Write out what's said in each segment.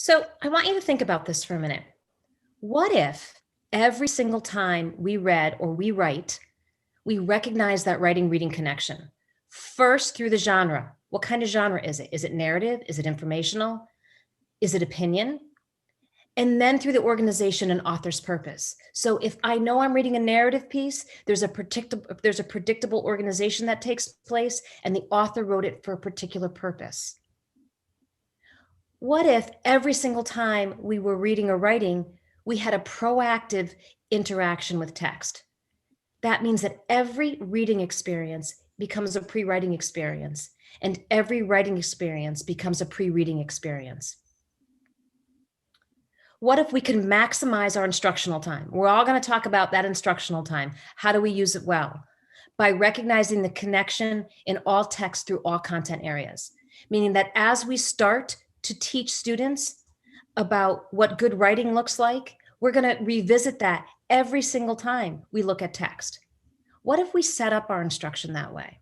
So I want you to think about this for a minute. What if every single time we read or we write, we recognize that writing reading connection? First, through the genre. What kind of genre is it? Is it narrative? Is it informational? Is it opinion? And then through the organization and author's purpose. So if I know I'm reading a narrative piece, there's a predictable organization that takes place, and the author wrote it for a particular purpose. What if every single time we were reading or writing, we had a proactive interaction with text? That means that every reading experience becomes a pre-writing experience, and every writing experience becomes a pre-reading experience. What if we can maximize our instructional time? We're all going to talk about that instructional time. How do we use it well? By recognizing the connection in all text through all content areas, meaning that as we start to teach students about what good writing looks like, we're going to revisit that every single time we look at text. What if we set up our instruction that way?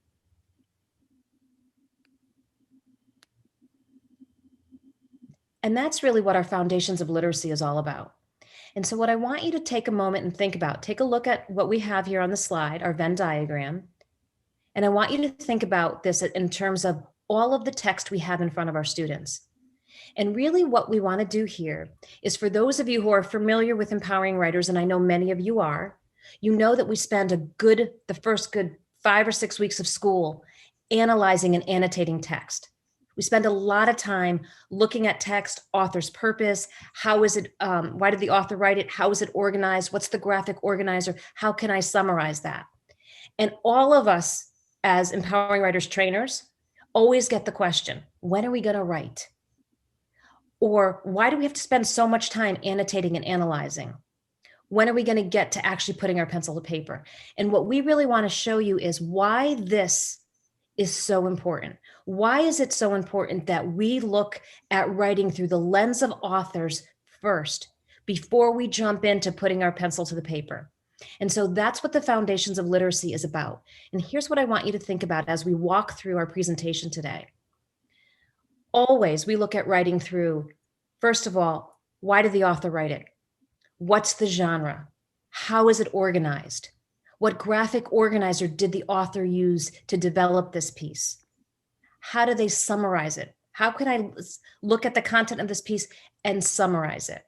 And that's really what our Foundations of Literacy is all about. And so what I want you to take a moment and think about, take a look at what we have here on the slide, our Venn diagram. And I want you to think about this in terms of all of the text we have in front of our students. And really what we want to do here is, for those of you who are familiar with Empowering Writers, and I know many of you are, you know that we spend the first good 5 or 6 weeks of school analyzing and annotating text. We spend a lot of time looking at text, author's purpose, how is it, why did the author write it? How is it organized? What's the graphic organizer? How can I summarize that? And all of us as Empowering Writers trainers always get the question, when are we going to write? Or why do we have to spend so much time annotating and analyzing? When are we going to get to actually putting our pencil to paper? And what we really want to show you is why this is so important. Why is it so important that we look at writing through the lens of authors first before we jump into putting our pencil to the paper? And so that's what the Foundations of Literacy is about. And here's what I want you to think about as we walk through our presentation today. Always we look at writing through, first of all, why did the author write it? What's the genre? How is it organized? What graphic organizer did the author use to develop this piece? How do they summarize it? How can I look at the content of this piece and summarize it?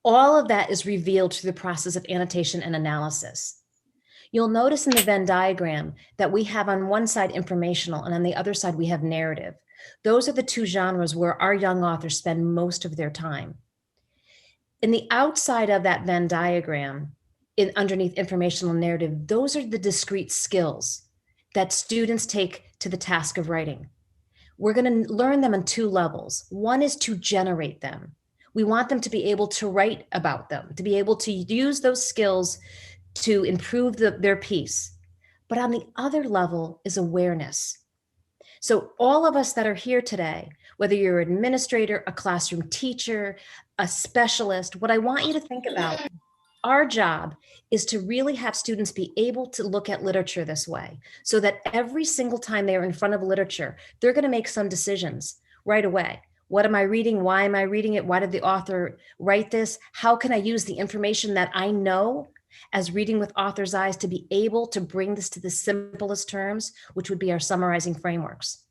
All of that is revealed through the process of annotation and analysis. You'll notice in the Venn diagram that we have on one side informational, and on the other side we have narrative. Those are the two genres where our young authors spend most of their time. In the outside of that Venn diagram, underneath informational narrative, those are the discrete skills that students take to the task of writing. We're going to learn them on two levels. One is to generate them. We want them to be able to write about them, to be able to use those skills to improve their piece. But on the other level is awareness. So all of us that are here today, whether you're an administrator, a classroom teacher, a specialist, what I want you to think about, our job is to really have students be able to look at literature this way, so that every single time they're in front of literature, they're going to make some decisions right away. What am I reading? Why am I reading it? Why did the author write this? How can I use the information that I know as reading with author's eyes to be able to bring this to the simplest terms, which would be our summarizing frameworks?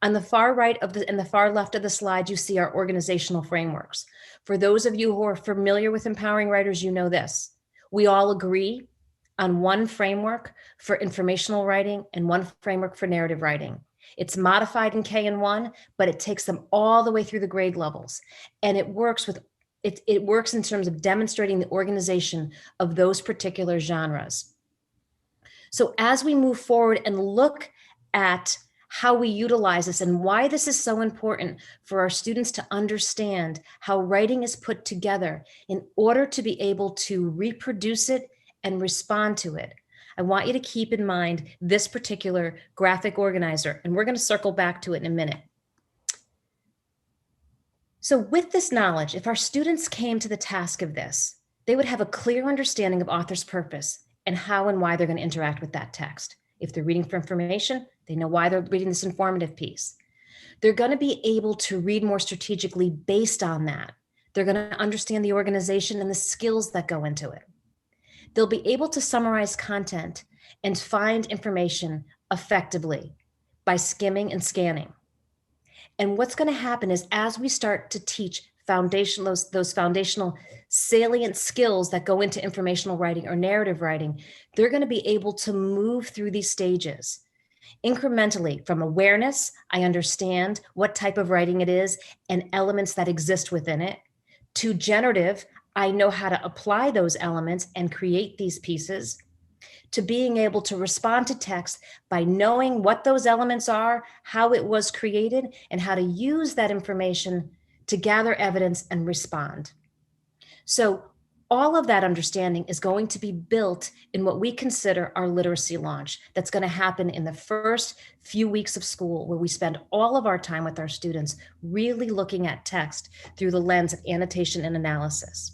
On the far right and the far left of the slide, you see our organizational frameworks. For those of you who are familiar with Empowering Writers, you know this. We all agree on one framework for informational writing and one framework for narrative writing. It's modified in K&1, but it takes them all the way through the grade levels. And it works in terms of demonstrating the organization of those particular genres. So as we move forward and look at how we utilize this and why this is so important for our students to understand how writing is put together in order to be able to reproduce it and respond to it, I want you to keep in mind this particular graphic organizer, and we're going to circle back to it in a minute. So with this knowledge, if our students came to the task of this, they would have a clear understanding of author's purpose and how and why they're going to interact with that text. If they're reading for information, they know why they're reading this informative piece. They're going to be able to read more strategically based on that. They're going to understand the organization and the skills that go into it. They'll be able to summarize content and find information effectively by skimming and scanning. And what's going to happen is as we start to teach those foundational salient skills that go into informational writing or narrative writing, they're going to be able to move through these stages incrementally from awareness. I understand what type of writing it is and elements that exist within it, to generative. I know how to apply those elements and create these pieces, to being able to respond to text by knowing what those elements are, how it was created, and how to use that information to gather evidence and respond. So all of that understanding is going to be built in what we consider our literacy launch. That's going to happen in the first few weeks of school, where we spend all of our time with our students really looking at text through the lens of annotation and analysis.